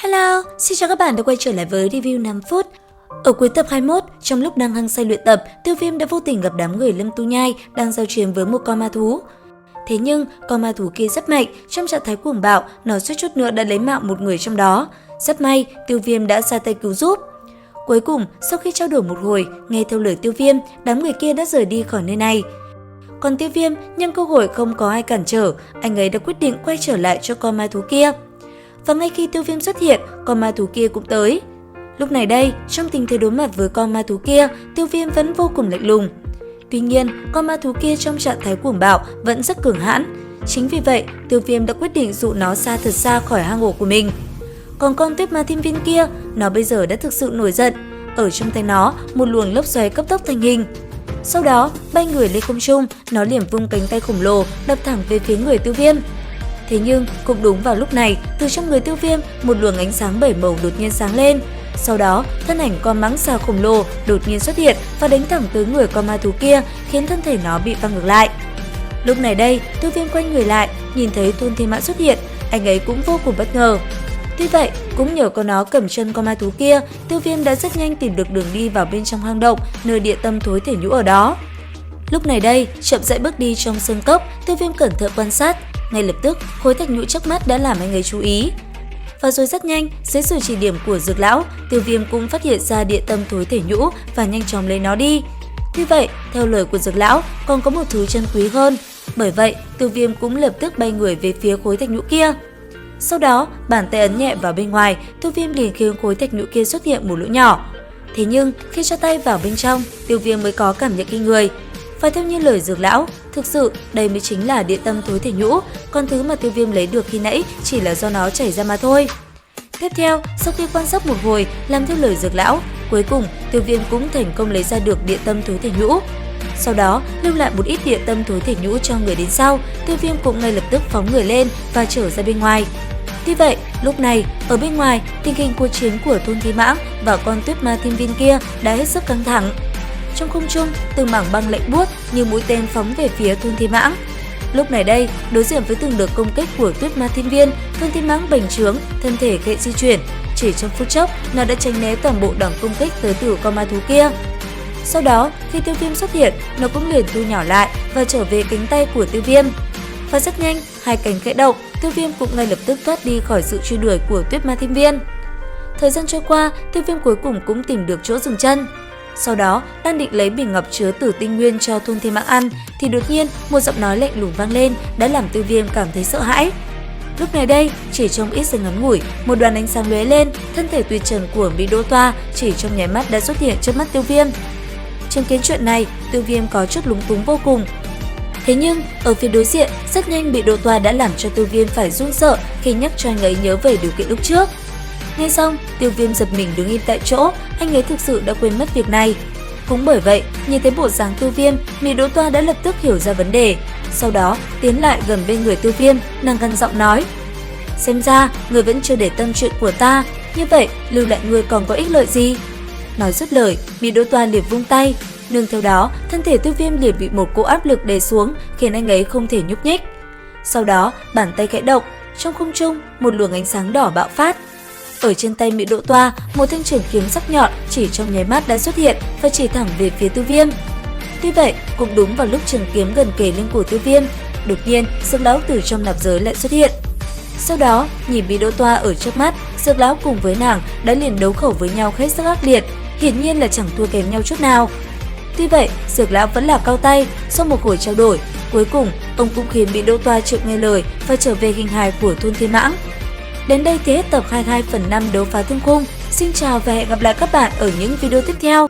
Hello, xin chào các bạn đã quay trở lại với review 5 phút. Ở cuối tập 21, trong lúc đang hăng say luyện tập, Tiêu Viêm đã vô tình gặp đám người Lâm Tu Nhai đang giao chiến với một con ma thú. Thế nhưng, con ma thú kia rất mạnh, trong trạng thái cuồng bạo, nó suýt chút nữa đã lấy mạng một người trong đó. Rất may, Tiêu Viêm đã ra tay cứu giúp. Cuối cùng, sau khi trao đổi một hồi, nghe theo lời Tiêu Viêm, đám người kia đã rời đi khỏi nơi này. Còn Tiêu Viêm, nhân cơ hội không có ai cản trở, anh ấy đã quyết định quay trở lại cho con ma thú kia. Và ngay khi Tiêu Viêm xuất hiện, con ma thú kia cũng tới. Lúc này đây, trong tình thế đối mặt với con ma thú kia, Tiêu Viêm vẫn vô cùng lạnh lùng. Tuy nhiên, con ma thú kia trong trạng thái cuồng bạo vẫn rất cường hãn. Chính vì vậy, Tiêu Viêm đã quyết định dụ nó xa thật xa khỏi hang ổ của mình. Còn con tuyết ma thiên viên kia, nó bây giờ đã thực sự nổi giận. Ở trong tay nó, một luồng lốc xoáy cấp tốc thành hình. Sau đó, bay người lên không trung, nó liền vung cánh tay khổng lồ đập thẳng về phía người Tiêu Viêm. Thế nhưng, cũng đúng vào lúc này, từ trong người Tiêu Viêm, một luồng ánh sáng bảy màu đột nhiên sáng lên. Sau đó, thân ảnh con mãng xà khổng lồ đột nhiên xuất hiện và đánh thẳng tới người con ma thú kia, khiến thân thể nó bị văng ngược lại. Lúc này đây, Tiêu Viêm quay người lại, nhìn thấy Thôn Thiên Mãn xuất hiện, anh ấy cũng vô cùng bất ngờ. Tuy vậy, cũng nhờ có nó cầm chân con ma thú kia, Tiêu Viêm đã rất nhanh tìm được đường đi vào bên trong hang động, nơi địa tâm thối thể nhũ ở đó. Lúc này đây, chậm rãi bước đi trong sơn cốc, Tiêu Viêm cẩn thận quan sát. Ngay lập tức, khối thạch nhũ trước mắt đã làm anh ấy chú ý. Và rồi rất nhanh, dưới sự chỉ điểm của Dược Lão, Tiêu Viêm cũng phát hiện ra địa tâm thối thể nhũ và nhanh chóng lấy nó đi. Tuy vậy, theo lời của Dược Lão, còn có một thứ chân quý hơn. Bởi vậy, Tiêu Viêm cũng lập tức bay người về phía khối thạch nhũ kia. Sau đó, bàn tay ấn nhẹ vào bên ngoài, Tiêu Viêm liền khiến khối thạch nhũ kia xuất hiện một lỗ nhỏ. Thế nhưng, khi cho tay vào bên trong, Tiêu Viêm mới có cảm nhận kinh người. Và theo như lời Dược Lão, thực sự đây mới chính là địa tâm thối thể nhũ, còn thứ mà Tiêu Viêm lấy được khi nãy chỉ là do nó chảy ra mà thôi. Tiếp theo, sau khi quan sát một hồi, làm theo lời Dược Lão, cuối cùng Tiêu Viêm cũng thành công lấy ra được địa tâm thối thể nhũ. Sau đó, lưu lại một ít địa tâm thối thể nhũ cho người đến sau, Tiêu Viêm cũng ngay lập tức phóng người lên và trở ra bên ngoài. Tuy vậy, lúc này, ở bên ngoài, tình hình cuộc chiến của Thôn Thiên Mãn và con tuyết ma thiên viên kia đã hết sức căng thẳng. Trong không trung, từng mảng băng lạnh buốt như mũi tên phóng về phía Thôn Thiên Mãn. Lúc này đây, đối diện với từng đợt công kích của tuyết ma thiên viên, Thôn Thiên Mãn bành trướng, thân thể khẽ di chuyển. Chỉ trong phút chốc, nó đã tránh né toàn bộ đòn công kích tới từ con ma thú kia. Sau đó, khi Tiêu Viêm xuất hiện, nó cũng liền thu nhỏ lại và trở về cánh tay của Tiêu Viêm. Và rất nhanh, hai cánh khẽ động, Tiêu Viêm cũng ngay lập tức thoát đi khỏi sự truy đuổi của tuyết ma thiên viên. Thời gian trôi qua, Tiêu Viêm cuối cùng cũng tìm được chỗ dừng chân. Sau đó, đang định lấy bình ngọc chứa tử tinh nguyên cho Thôn Thiên Mãn ăn, thì đột nhiên một giọng nói lạnh lùng vang lên đã làm Tiêu Viêm cảm thấy sợ hãi. Lúc này đây, chỉ trong ít giây ngắn ngủi, một đoàn ánh sáng lóe lên, thân thể tuyệt trần của Mỹ Đỗ Toa chỉ trong nháy mắt đã xuất hiện trước mắt Tiêu Viêm. Chứng kiến chuyện này, Tiêu Viêm có chút lúng túng vô cùng. Thế nhưng, ở phía đối diện, rất nhanh Mỹ Đỗ Toa đã làm cho Tiêu Viêm phải run sợ khi nhắc cho anh ấy nhớ về điều kiện lúc trước. Nghe xong, Tiêu Viêm giật mình đứng im tại chỗ, anh ấy thực sự đã quên mất việc này. Cũng bởi vậy, nhìn thấy bộ dáng Tiêu Viêm, Mỹ Đỗ Toa đã lập tức hiểu ra vấn đề. Sau đó, tiến lại gần bên người Tiêu Viêm, nàng gằn giọng nói: "Xem ra, người vẫn chưa để tâm chuyện của ta, như vậy lưu lại người còn có ích lợi gì?" Nói dứt lời, Mỹ Đỗ Toa liền vung tay. Nương theo đó, thân thể Tiêu Viêm liền bị một cỗ áp lực đè xuống, khiến anh ấy không thể nhúc nhích. Sau đó, bàn tay khẽ động, trong không trung, một luồng ánh sáng đỏ bạo phát. Ở trên tay Mỹ Đỗ Toa, một thanh trường kiếm sắc nhọn chỉ trong nháy mắt đã xuất hiện và chỉ thẳng về phía Tiêu Viêm. Tuy vậy, cũng đúng vào lúc trường kiếm gần kề lên cổ Tiêu Viêm, đột nhiên Dược Lão từ trong nạp giới lại xuất hiện. Sau đó, nhìn Mỹ Đỗ Toa ở trước mắt, Dược Lão cùng với nàng đã liền đấu khẩu với nhau hết sức ác liệt, hiển nhiên là chẳng thua kém nhau chút nào. Tuy vậy, Dược Lão vẫn là cao tay, sau một hồi trao đổi, cuối cùng ông cũng khiến Mỹ Đỗ Toa chịu nghe lời và trở về hình hài của Thôn Thiên Mãn. Đến đây thì hết tập 22 phần 5 đấu phá thương khung. Xin chào và hẹn gặp lại các bạn ở những video tiếp theo.